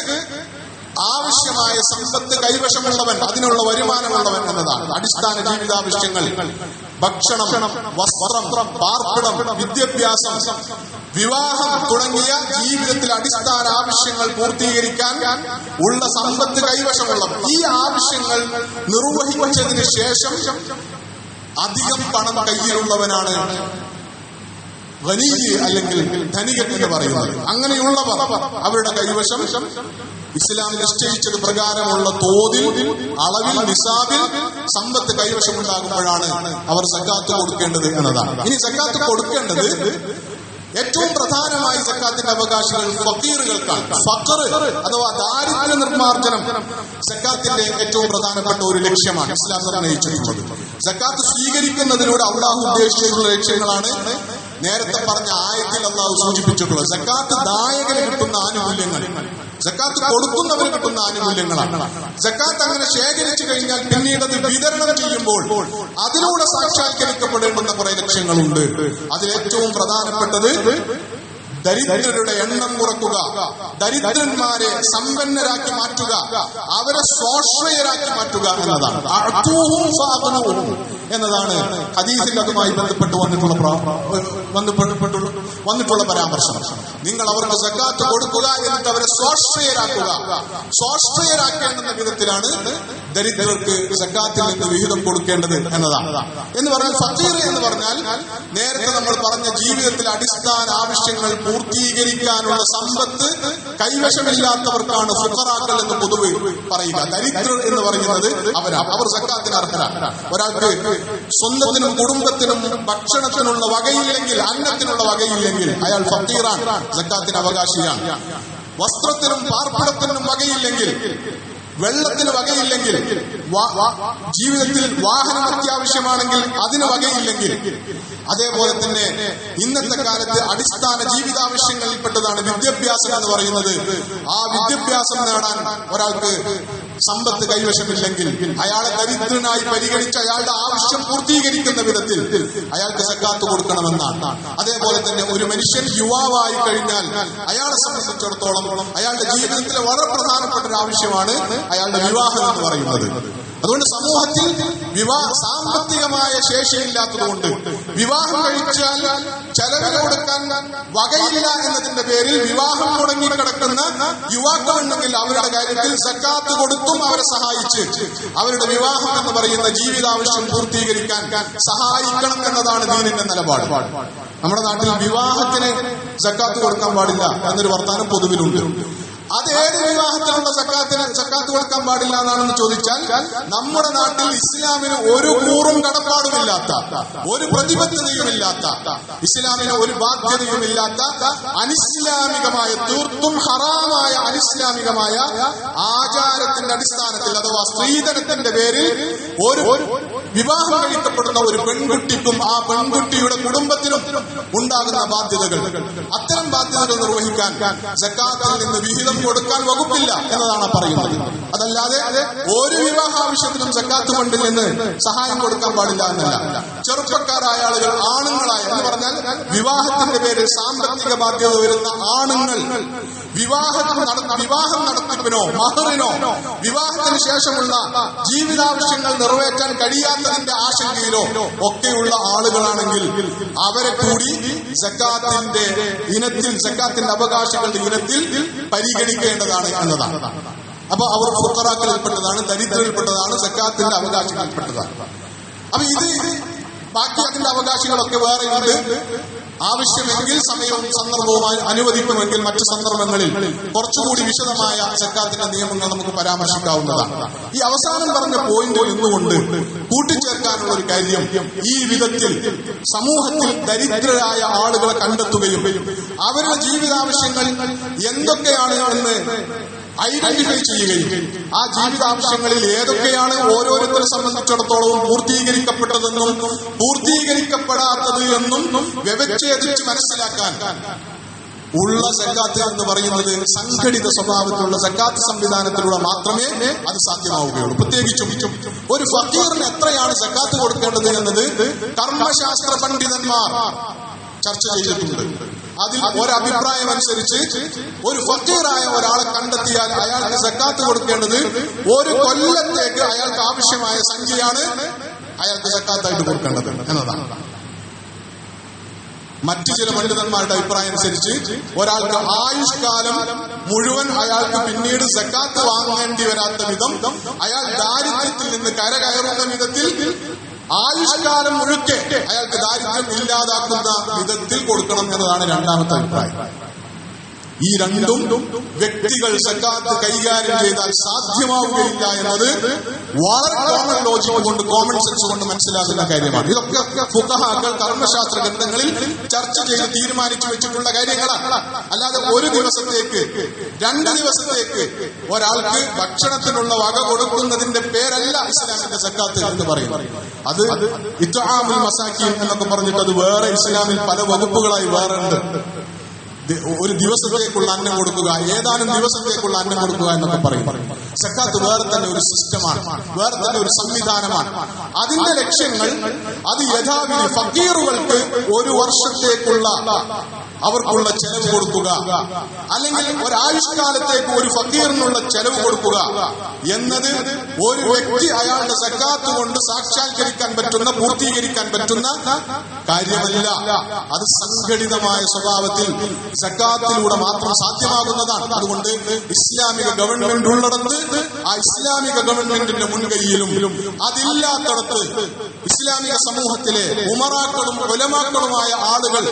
ആവശ്യമായ സമ്പത്ത് കൈവശമുള്ളവൻ, അതിനുള്ള വരുമാനമുള്ളവൻ എന്നതാണ്. അടിസ്ഥാന ജീവിതാവശ്യങ്ങൾ, ഭക്ഷണം, വസ്ത്രം, പാർപ്പിടം, വിദ്യാഭ്യാസം, വിവാഹം തുടങ്ങിയ ജീവിതത്തിലെ അടിസ്ഥാന ആവശ്യങ്ങൾ പൂർത്തീകരിക്കാൻ ഉള്ള സമ്പത്ത് കൈവശമുള്ളവൻ. ഈ ആവശ്യങ്ങൾ നിർവഹിച്ചതിന് ശേഷം അധികം പണം കയ്യിലുള്ളവനാണ് ഗനീ അല്ലെങ്കിൽ ധനികൻ എന്ന് പറയുന്നത്. അങ്ങനെയുള്ളവർ അവരുടെ കൈവശം ഇസ്ലാം നിശ്ചയിച്ചത് പ്രകാരമുള്ള തോതിൽ, അളവിൽ, നിസാബിൽ സമ്പത്ത് കൈവശമുണ്ടാകുമ്പോഴാണ് അവർ സക്കാത്ത് കൊടുക്കേണ്ടത് എന്നതാണ്. ഇനി സക്കാത്ത് കൊടുക്കേണ്ടത് ഏറ്റവും പ്രധാനമായി സക്കാത്തിന്റെ അവകാശികൾ ഫക്കീറുകൾക്കാണ്. ഫഖർ അഥവാ ദാരിദ്ര്യ നിർമ്മാർജ്ജനം സക്കാത്തിന്റെ ഏറ്റവും പ്രധാനപ്പെട്ട ഒരു ലക്ഷ്യമാണ് ഇസ്ലാം നിർണയിച്ചിട്ടുള്ളത്. സക്കാത്ത് സ്വീകരിക്കുന്നതിലൂടെ അല്ലാഹു ഉദ്ദേശിച്ചിട്ടുള്ള ലക്ഷ്യങ്ങളാണ് നേരത്തെ പറഞ്ഞ ആയത്തിൽ അല്ലാഹു സൂചിപ്പിച്ചിട്ടുള്ളത്. സക്കാത്ത് ദായകന് കിട്ടുന്ന ആനുകൂല്യങ്ങൾ, സക്കാത്ത് കൊടുക്കുന്നവന് കിട്ടുന്ന ആനുകൂല്യങ്ങളാണ്. സക്കാത്ത് അങ്ങനെ ശേഖരിച്ചു കഴിഞ്ഞാൽ പിന്നീട് അത് വിതരണം ചെയ്യുമ്പോൾ അതിലൂടെ സാക്ഷാത്കരിക്കപ്പെടേണ്ടുന്ന കുറെ ലക്ഷ്യങ്ങളുണ്ട്. അതിലേറ്റവും പ്രധാനപ്പെട്ടത് ദരിദ്രരുടെ എണ്ണം കുറക്കുക, ദരിദ്രന്മാരെ സമ്പന്നരാക്കി മാറ്റുക, അവരെ സ്വാശ്രയരാക്കി മാറ്റുക എന്നതാണ്. എന്നതാണ് ഹദീസിൽ അതുമായി ബന്ധപ്പെട്ട് വന്നിട്ടുള്ള പരാമർശം. നിങ്ങൾ അവർക്ക് സക്കാത്ത് കൊടുക്കുക, എന്നിട്ട് അവരെ സ്വാശ്രയരാക്കുക. സ്വാശ്രയരാക്കേണ്ടുന്ന വിധത്തിലാണ് ദരിദ്രർക്ക് സക്കാത്തിൽ നിന്ന് വിഹിതം കൊടുക്കേണ്ടത് എന്നതാണ്. എന്ന് പറഞ്ഞാൽ ഫഖീർ എന്ന് പറഞ്ഞാൽ നേരത്തെ നമ്മൾ പറഞ്ഞ ജീവിതത്തിലെ അടിസ്ഥാന ആവശ്യങ്ങൾ പൂർത്തീകരിക്കാനുള്ള സമ്പത്ത് കൈവശമില്ലാത്തവർക്കാണ് ഫുഖറാക്കൾ എന്ന് പൊതുവെ പറയുക. ദരിദ്രർ എന്ന് പറയുന്നത് അവർ സക്കാത്തിന് അർഹരാണ്. ഒരാൾക്ക് സ്വന്തത്തിനും കുടുംബത്തിനും ഭക്ഷണത്തിനുള്ള വകയില്ലെങ്കിൽ, അന്നത്തിനുള്ള വകയില്ലെങ്കിൽ അയാൾ ഫഖീറാണ്, സക്കാത്തിന് അവകാശിയാണ്. വസ്ത്രത്തിനും പാർപ്പിടത്തിനും വകയില്ലെങ്കിൽ, വെള്ളത്തിന് വകയില്ലെങ്കിൽ, ജീവിതത്തിൽ വാഹനം അത്യാവശ്യമാണെങ്കിൽ അതിന് വകയില്ലെങ്കിൽ, അതേപോലെ തന്നെ ഇന്നത്തെ കാലത്ത് അടിസ്ഥാന ജീവിതാവശ്യങ്ങളിൽപ്പെട്ടതാണ് വിദ്യാഭ്യാസം എന്ന് പറയുന്നത്. ആ വിദ്യാഭ്യാസം നേടാൻ ഒരാൾക്ക് സമ്പത്ത് കൈവശമില്ലെങ്കിൽ അയാളെ ദരിദ്രനായി പരിഗണിച്ച് അയാളുടെ ആവശ്യം പൂർത്തീകരിക്കുന്ന വിധത്തിൽ അയാൾക്ക് സക്കാത്ത് കൊടുക്കണമെന്നാണ്. അതേപോലെ തന്നെ ഒരു മനുഷ്യൻ യുവാവായി കഴിഞ്ഞാൽ അയാളെ സംബന്ധിച്ചിടത്തോളം അയാളുടെ ജീവിതത്തിലെ വളരെ പ്രധാനപ്പെട്ട ഒരു ആവശ്യമാണ് അയാളുടെ വിവാഹം എന്ന് പറയുന്നത്. അതുകൊണ്ട് സമൂഹത്തിൽ സാമ്പത്തികമായ ശേഷിയില്ലാത്തതുകൊണ്ട് വിവാഹം കഴിച്ചാൽ ചെലവിന് കൊടുക്കാൻ വകയില്ല എന്നതിന്റെ പേരിൽ വിവാഹം മുടങ്ങിക്കിടക്കുന്ന യുവാക്കളുണ്ടെങ്കിൽ അവരുടെ കാര്യത്തിൽ സക്കാത്ത് കൊടുത്തും അവരെ സഹായിച്ച് അവരുടെ വിവാഹം എന്ന് പറയുന്ന ജീവിതാവശ്യം പൂർത്തീകരിക്കാൻ സഹായിക്കണം എന്നതാണ് ദീനിന്റെ നിലപാട്. നമ്മുടെ നാട്ടിൽ വിവാഹത്തിന് സക്കാത്ത് കൊടുക്കാൻ പാടില്ല എന്നൊരു വർത്താനം പൊതുവിലുണ്ട്. അത് ഏത് വിവാഹത്തിലുള്ള സക്കാത്ത് കൊടുക്കാൻ പാടില്ല എന്നാണെന്ന് ചോദിച്ചാൽ, നമ്മുടെ നാട്ടിൽ ഇസ്ലാമിന് ഒരു കൂറും കടപ്പാടുമില്ലാത്ത, ഒരു പ്രതിബദ്ധതയുമില്ലാത്ത, ഇസ്ലാമിന് ഒരു ബാധ്യതയുമില്ലാത്ത അനിസ്ലാമികമായ, തീർത്തും ഹറാമായ അനിസ്ലാമികമായ ആചാരത്തിന്റെ അടിസ്ഥാനത്തിൽ അഥവാ സ്ത്രീധനത്തിന്റെ പേരിൽ ഒരു വിവാഹം കഴിക്കപ്പെടുന്ന ഒരു പെൺകുട്ടിക്കും ആ പെൺകുട്ടിയുടെ കുടുംബത്തിനും ഉണ്ടാകുന്ന ബാധ്യതകൾ, അത്തരം ബാധ്യതകൾ നിർവഹിക്കാൻ സക്കാത്തിൽ നിന്ന് വിഹിതം കൊടുക്കാൻ വകുപ്പില്ല എന്നതാണ് പറയുന്നത്. അതല്ലാതെ ഒരു വിവാഹ ആവശ്യത്തിനും സക്കാത്ത് ഫണ്ടിൽ നിന്ന് സഹായം കൊടുക്കാൻ പാടില്ല എന്നല്ല. ചെറുപ്പക്കാരായ ആളുകൾ, ആണുങ്ങളായ എന്ന് പറഞ്ഞാൽ വിവാഹത്തിന്റെ പേരിൽ സാമ്പത്തിക ബാധ്യത വരുന്ന ആണുങ്ങൾ വിവാഹം നടത്തിപ്പിനോ മഹറിനോ വിവാഹത്തിന് ശേഷമുള്ള ജീവിതാവശ്യങ്ങൾ നിറവേറ്റാൻ കഴിയാത്തതിന്റെ ആശങ്കയിലോ ഒക്കെയുള്ള ആളുകളാണെങ്കിൽ അവരെ കൂടി സക്കാത്തിന്റെ ഇനത്തിൽ, സക്കാത്തിന്റെ അവകാശികളുടെ ഇനത്തിൽ പരിഗണിക്കേണ്ടതാണ് എന്നതാണ്. അപ്പൊ അവർ ഫുഖറാക്കളിൽപ്പെട്ടതാണ്, ദരിദ്രരിൽപ്പെട്ടതാണ്, സക്കാത്തിന്റെ അവകാശികളിൽപ്പെട്ടതാണ്. അപ്പൊ ഇത് ബാക്കി അതിന്റെ അവകാശികളൊക്കെ വേറെയുണ്ട്. ആവശ്യമെങ്കിൽ സമയവും സന്ദർഭവും അനുവദിക്കുമെങ്കിൽ മറ്റു സന്ദർഭങ്ങളിൽ കുറച്ചുകൂടി വിശദമായ സക്കാത്തിന്റെ നിയമങ്ങൾ നമുക്ക് പരാമർശിക്കാവുന്നതാണ്. ഈ അവസാനം പറഞ്ഞ പോയിന്റ് നിന്നുകൊണ്ട് കൂട്ടിച്ചേർക്കാനുള്ള ഒരു കാര്യം, ഈ വിധത്തിൽ സമൂഹത്തിൽ ദരിദ്രരായ ആളുകളെ കണ്ടെത്തുകയും അവരുടെ ജീവിതാവശ്യങ്ങൾ എന്തൊക്കെയാണ് എന്ന് ഐഡന്റിഫൈ ചെയ്യുകയും ആ ജീവിതാവശ്യങ്ങളിൽ ഏതൊക്കെയാണ് ഓരോരുത്തരെ സംബന്ധിച്ചിടത്തോളം പൂർത്തീകരിക്കപ്പെട്ടതെന്നും പൂർത്തീകരിക്കപ്പെടാത്തത് എന്നും വ്യവച്ഛേദിച്ച് മനസ്സിലാക്കാൻ ഉള്ള സക്കാത്ത് എന്ന് പറയുന്നത് സംഘടിത സ്വഭാവത്തിലുള്ള സക്കാത്ത് സംവിധാനത്തിലൂടെ മാത്രമേ അത് സാധ്യമാവുകയുള്ളൂ. പ്രത്യേകിച്ചും ഒരു ഫക്കീറിന് എത്രയാണ് സക്കാത്ത് കൊടുക്കേണ്ടത് എന്നത് കർമ്മശാസ്ത്ര പണ്ഡിതന്മാർ ചർച്ച ചെയ്തിട്ടുണ്ട്. അതിൽ ഒരഭിപ്രായം അനുസരിച്ച് ഒരു ഫക്കീറായ ഒരാളെ കണ്ടെത്തിയാൽ അയാൾക്ക് സക്കാത്ത് കൊടുക്കേണ്ടത് ഒരു കൊല്ലത്തേക്ക് അയാൾക്ക് ആവശ്യമായ സംഖ്യയാണ് അയാൾക്ക് സക്കാത്തായിട്ട് കൊടുക്കേണ്ടത് എന്നതാണ്. മറ്റു ചില പണ്ഡിതന്മാരുടെ അഭിപ്രായം അനുസരിച്ച് ഒരാൾക്ക് ആയുഷ്കാലം മുഴുവൻ അയാൾക്ക് പിന്നീട് സക്കാത്ത് വാങ്ങേണ്ടി വരാത്ത വിധം, അയാൾ ദാരിദ്ര്യത്തിൽ നിന്ന് കരകയറുന്ന വിധത്തിൽ, ആയുഷ്കാലം മുഴുക്കെ അയാൾക്ക് ദാരിദ്ര്യം ഇല്ലാതാക്കുന്ന വിധത്തിൽ കൊടുക്കണം എന്നതാണ് രണ്ടാമത്തെ അഭിപ്രായം. ഈ രണ്ടും വ്യക്തികൾ സക്കാത്ത് കൈകാര്യം ചെയ്താൽ സാധ്യമാവുകയില്ല എന്നത് വളരെ കോമൺ ലോജിക് കൊണ്ട്, കോമൺ സെൻസ് കൊണ്ട് മനസ്സിലാകുന്ന കാര്യമാണ്. ഇതൊക്കെ ഫുഖഹാക്കൾ കർമ്മശാസ്ത്ര ഗ്രന്ഥങ്ങളിൽ ചർച്ച ചെയ്ത് തീരുമാനിച്ചു വെച്ചിട്ടുള്ള കാര്യങ്ങളാണ്. അല്ലാതെ ഒരു ദിവസത്തേക്ക് 2 ദിവസത്തേക്ക് ഒരാൾക്ക് ഭക്ഷണത്തിനുള്ള വക കൊടുക്കുന്നതിന്റെ പേരല്ല ഇസ്ലാമിന്റെ സക്കാത്ത് എന്ന് പറയുന്നത്. അത് ഇത്ആമുൽ മസാക്കീൻ എന്നൊക്കെ പറഞ്ഞിട്ട് അത് വേറെ ഇസ്ലാമിൽ പല വകുപ്പുകളായി വേറെ ഉണ്ട്. ഒരു ദിവസത്തേക്കുള്ള അന്നം കൊടുക്കുക, ഏതാനും ദിവസത്തേക്കുള്ള അന്നം കൊടുക്കുക എന്നൊക്കെ പറയും. സക്കാത്ത് വേറെ തന്നെ ഒരു സിസ്റ്റമാണ്, വേറെ തന്നെ ഒരു സംവിധാനമാണ്. അതിന്റെ ലക്ഷ്യങ്ങൾ അത് യഥാവിധി ഫക്കീറുകൾക്ക് ഒരു വർഷത്തേക്കുള്ള അവർക്കുള്ള ചെലവ് കൊടുക്കുക, അല്ലെങ്കിൽ ഒരായുഷ്കാലത്തേക്ക് ഒരു ഫക്കീറിനുള്ള ചെലവ് കൊടുക്കുക എന്നത് ഒരു വ്യക്തി അയാളുടെ സക്കാത്ത് കൊണ്ട് സാക്ഷാത്കരിക്കാൻ പറ്റുന്ന, പൂർത്തീകരിക്കാൻ പറ്റുന്ന കാര്യമല്ല. അത് സംഘടിതമായ സ്വഭാവത്തിൽ സക്കാത്തിലൂടെ മാത്രം സാധ്യമാകുന്നതാണ്. അതുകൊണ്ട് ഇസ്ലാമിക ഗവൺമെന്റ് ഉള്ളിടത്ത് ആ ഇസ്ലാമിക ഗവൺമെന്റിന്റെ മുൻകൈയിലും, അതില്ലാത്തടത്ത് ഇസ്ലാമിക സമൂഹത്തിലെ ഉമറാക്കളും ഉലമാക്കളുമായ ആളുകൾ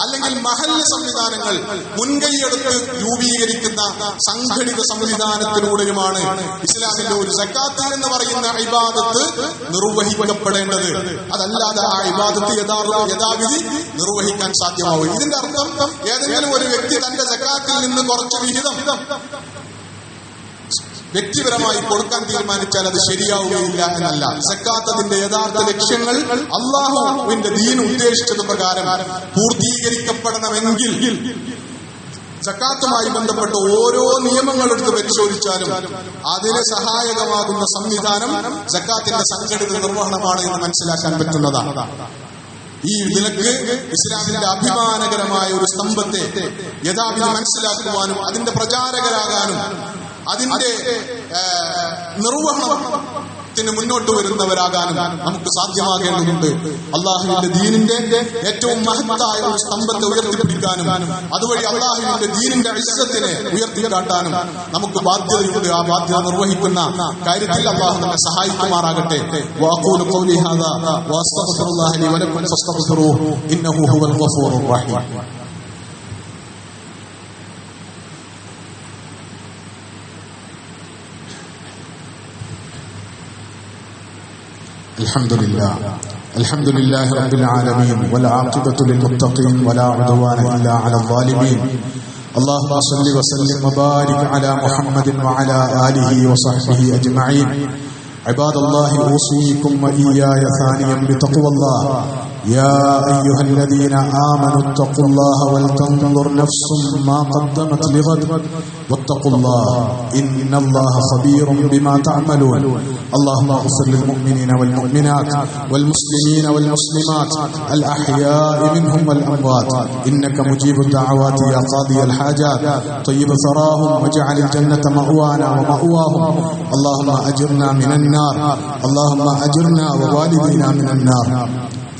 അല്ലെങ്കിൽ മഹല്ല് സംവിധാനങ്ങൾ മുൻകൈയെടുത്ത് രൂപീകരിക്കുന്ന സംഘടിത സംവിധാനത്തിലൂടെയുമാണ് ഇസ്ലാമിന്റെ ഒരു സക്കാത്ത് എന്ന് പറയുന്ന ഇബാദത്ത് നിർവഹിക്കപ്പെടേണ്ടത്. അതല്ലാതെ ആ ഇബാദത്ത് യഥാവിധി നിർവഹിക്കാൻ സാധ്യമാവും. ഇതിന്റെ അർത്ഥം ഏതെങ്കിലും ഒരു വ്യക്തി തന്റെ സക്കാത്തിൽ നിന്ന് കുറച്ച് വിഹിതം വ്യക്തിപരമായി കൊടുക്കാൻ തീരുമാനിച്ചാൽ അത് ശരിയാവുകയില്ല എന്നല്ല. സക്കാത്ത് അതിന്റെ യഥാർത്ഥ ലക്ഷ്യങ്ങൾ അല്ലാഹുവിന്റെ ദീൻ ഉദ്ദേശിച്ചത് പ്രകാരം പൂർത്തീകരിക്കപ്പെടണമെങ്കിൽ സക്കാത്തുമായി ബന്ധപ്പെട്ട ഓരോ നിയമങ്ങൾ എടുത്ത് പരിശോധിച്ചാലും അതിന് സഹായകമാകുന്ന സംവിധാനം സക്കാത്തിന്റെ സംഘടിത നിർവഹണമാണ് എന്ന് മനസ്സിലാക്കാൻ പറ്റുന്നതാണ്. ഈ നിലക്ക് ഇസ്ലാമിന്റെ അഭിമാനകരമായ ഒരു സ്തംഭത്തെ യഥാവിധി മനസ്സിലാക്കുവാനും അതിന്റെ പ്രചാരകരാകാനും അതിന്റെ നിർവഹണത്തിന് മുന്നോട്ട് വരുന്നവരാകാനും നമുക്ക് സാധ്യമാകേണ്ടതുണ്ട്. അള്ളാഹുവിന്റെ ദീനിന്റെ ഏറ്റവും മഹത്തായ ഒരു സ്തംഭത്തെ ഉയർത്തിപ്പിടിക്കാനും അതുവഴി അള്ളാഹുവിന്റെ ദീനിന്റെ ഇസ്സത്തിനെ ഉയർത്തിക്കാട്ടാനും നമുക്ക് ബാധ്യതയുണ്ട്. ആ ബാധ്യത നിർവഹിക്കുന്ന കാര്യത്തിൽ അള്ളാഹു നമ്മെ സഹായിക്കുമാറാകട്ടെ. വഅഖൂലു ഖൗലി ഹാദാ വഅസ്തഗ്ഫിറുല്ലാഹ ലി വലക്കും ഫസ്തഗ്ഫിറൂഹു ഇന്നഹു ഹുവൽ ഗഫൂറുർ റഹീം. الحمد لله رب العالمين والعاقبة للمتقين ولا عدوان إلا على الظالمين. اللهم صل وسلم وبارك على محمد وعلى آله وصحبه أجمعين. عباد الله أوصيكم وإياي ثانيا بتقوى الله. يا أيها الذين آمنوا اتقوا الله ولتنظر نفس ما قدمت لغد واتقوا الله إن الله خبير بما تعملون. اللهم اغفر للمؤمنين والمؤمنات والمسلمين والمسلمات الأحياء منهم والأموات إنك مجيب الدعوات يا قاضي الحاجات. طيب ثراهم واجعل الجنة مأوانا ومأواهم. اللهم أجرنا من النار. اللهم أجرنا ووالدينا من النار.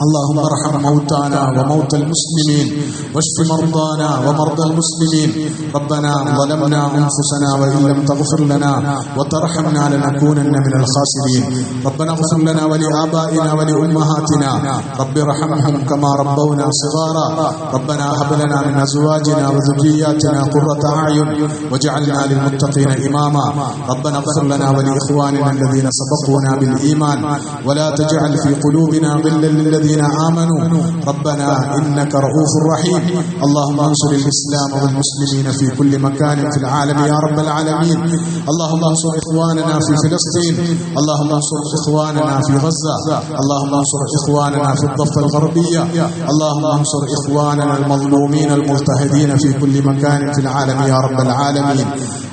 اللهم ارحم موتانا وموتى المسلمين واشف مرضانا ومرضى المسلمين. ربنا ظلمنا أنفسنا وإن لم تغفر لنا وترحمنا لنكونن من الخاسرين. ربنا اغفر لنا ولآبائنا ولأمهاتنا رب ارحمهم كما ربونا صغارا. ربنا هب لنا من أزواجنا وذرياتنا قرة أعين واجعلنا للمتقين إماما. ربنا اغفر لنا ولإخواننا الذين سبقونا بالإيمان ولا تجعل في قلوبنا غلا للذين آمنوا. ربنا إنك رؤوف رحيم. اللهم انصر الإسلام والمسلمين في كل مكان في العالم يا رب العالمين. اللهم انصر إخواننا في فلسطين. اللهم انصر إخواننا في غزة. اللهم انصر إخواننا في الضفة الغربية. اللهم انصر إخواننا المظلومين المضطهدين في كل مكان في العالم يا رب العالمين.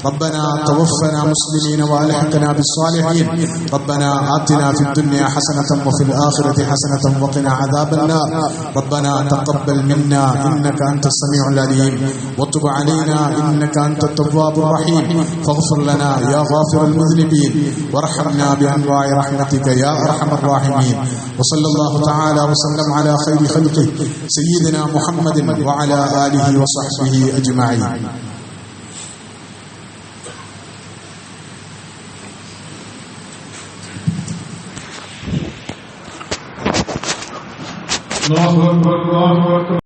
ربنا توفنا مسلمين وألحقنا بالصالحين ربنا آتنا في الدنيا حسنة وفي الآخرة حسنة وقنا عذاب النار ربنا تقبل منا إنك أنت السميع العليم وتب علينا إنك أنت التواب الرحيم فاغفر لنا يا غافر المذنبين وارحمنا بأنواع رحمتك يا أرحم الراحمين وصلى الله تعالى وسلم على خير خلقه سيدنا محمد وعلى آله وصحبه أجمعين. الله أكبر الله أكبر.